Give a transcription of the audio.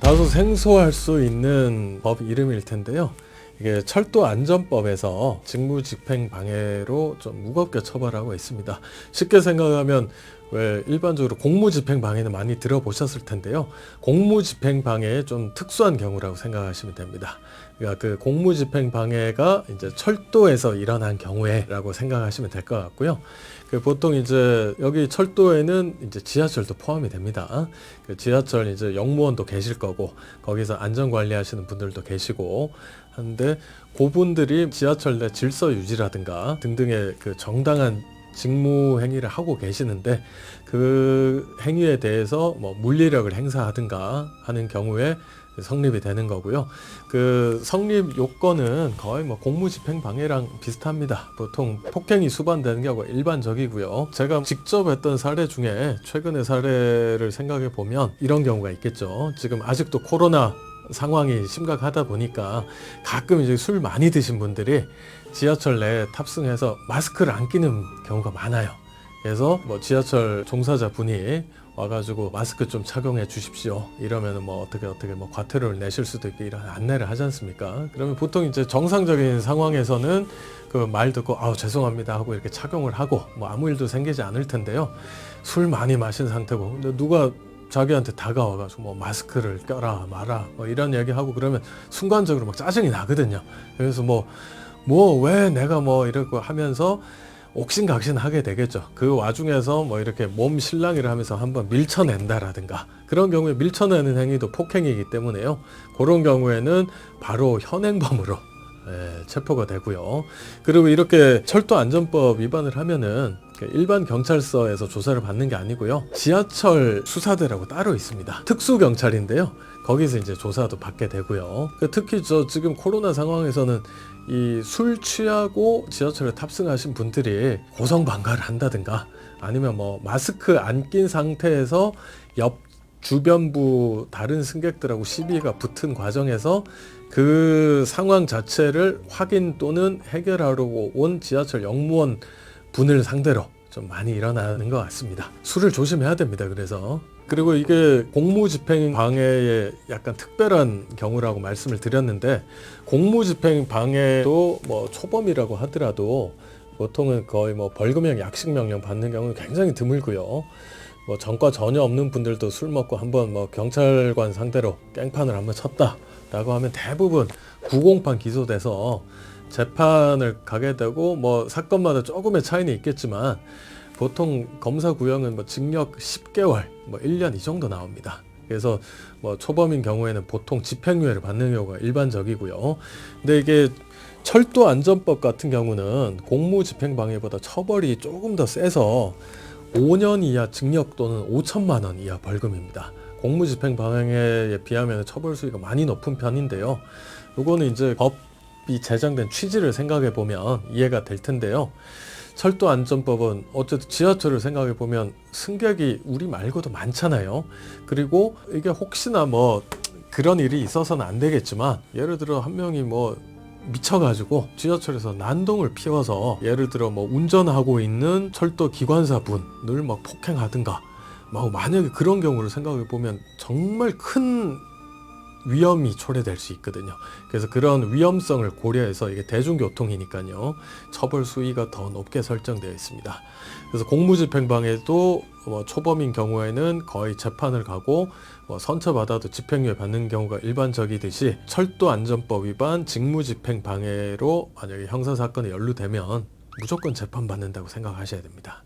다소 생소할 수 있는 법 이름일 텐데요. 이게 철도안전법에서 직무집행방해로 좀 무겁게 처벌하고 있습니다. 쉽게 생각하면 왜 일반적으로 공무집행방해는 많이 들어보셨을 텐데요. 공무집행방해의 좀 특수한 경우라고 생각하시면 됩니다. 그러니까 그 공무집행방해가 이제 철도에서 일어난 경우에라고 생각하시면 될 것 같고요. 그 보통 이제 여기 철도에는 이제 지하철도 포함이 됩니다. 그 지하철 이제 역무원도 계실 거고 거기서 안전관리하시는 분들도 계시고 한데 그분들이 지하철 내 질서 유지라든가 등등의 그 정당한 직무 행위를 하고 계시는데 그 행위에 대해서 뭐 물리력을 행사하든가 하는 경우에 성립이 되는 거고요. 그 성립 요건은 거의 뭐 공무집행방해랑 비슷합니다. 보통 폭행이 수반되는 경우가 일반적이고요. 제가 직접 했던 사례 중에 최근의 사례를 생각해 보면 이런 경우가 있겠죠. 지금 아직도 코로나 상황이 심각하다 보니까 가끔 이제 술 많이 드신 분들이 지하철 내에 탑승해서 마스크를 안 끼는 경우가 많아요. 그래서 뭐 지하철 종사자 분이 와가지고 마스크 좀 착용해 주십시오. 이러면은 뭐 어떻게 뭐 과태료를 내실 수도 있고 이런 안내를 하지 않습니까? 그러면 보통 이제 정상적인 상황에서는 그 말 듣고 아우 죄송합니다 하고 이렇게 착용을 하고 뭐 아무 일도 생기지 않을 텐데요. 술 많이 마신 상태고 근데 누가 자기한테 다가와가지고 뭐 마스크를 껴라 마라 뭐 이런 얘기하고 그러면 순간적으로 막 짜증이 나거든요. 그래서 뭐 왜 내가 뭐 이러고 하면서 옥신각신 하게 되겠죠. 그 와중에서 뭐 이렇게 몸 실랑이를 하면서 한번 밀쳐낸다라든가 그런 경우에 밀쳐내는 행위도 폭행이기 때문에요. 그런 경우에는 바로 현행범으로 체포가 되고요. 그리고 이렇게 철도안전법 위반을 하면은 일반 경찰서에서 조사를 받는 게 아니고요. 지하철 수사대라고 따로 있습니다. 특수경찰인데요. 거기서 이제 조사도 받게 되고요. 특히 지금 코로나 상황에서는 이 술 취하고 지하철에 탑승하신 분들이 고성방가를 한다든가 아니면 뭐 마스크 안 낀 상태에서 옆 주변부 다른 승객들하고 시비가 붙은 과정에서 그 상황 자체를 확인 또는 해결하러 온 지하철 역무원 분을 상대로 좀 많이 일어나는 것 같습니다. 술을 조심해야 됩니다. 그리고 이게 공무집행방해의 약간 특별한 경우라고 말씀을 드렸는데 공무집행방해도 뭐 초범이라고 하더라도 보통은 거의 뭐 벌금형 약식명령 받는 경우는 굉장히 드물고요. 뭐 전과 전혀 없는 분들도 술 먹고 한번 뭐 경찰관 상대로 깽판을 한번 쳤다라고 하면 대부분 구공판 기소돼서 재판을 가게 되고 뭐 사건마다 조금의 차이는 있겠지만 보통 검사 구형은 뭐 징역 10개월, 뭐 1년 이 정도 나옵니다. 그래서 뭐 초범인 경우에는 보통 집행유예를 받는 경우가 일반적이고요. 근데 이게 철도안전법 같은 경우는 공무집행방해보다 처벌이 조금 더 세서 5년 이하 징역 또는 5천만 원 이하 벌금입니다. 공무집행방해에 비하면 처벌 수위가 많이 높은 편인데요. 요거는 이제 법이 제정된 취지를 생각해 보면 이해가 될 텐데요. 철도안전법은 어쨌든 지하철을 생각해 보면 승객이 우리 말고도 많잖아요. 그리고 이게 혹시나 뭐 그런 일이 있어서는 안 되겠지만 예를 들어 한 명이 뭐 미쳐가지고 지하철에서 난동을 피워서 예를 들어 뭐 운전하고 있는 철도 기관사 분을 막 폭행하든가 만약에 그런 경우를 생각해 보면 정말 큰 위험이 초래될 수 있거든요. 그래서 그런 위험성을 고려해서 이게 대중교통이니까요. 처벌 수위가 더 높게 설정되어 있습니다. 그래서 공무집행방해도 뭐 초범인 경우에는 거의 재판을 가고 뭐 선처받아도 집행유예 받는 경우가 일반적이듯이 철도안전법 위반 직무집행방해로 만약에 형사사건에 연루되면 무조건 재판받는다고 생각하셔야 됩니다.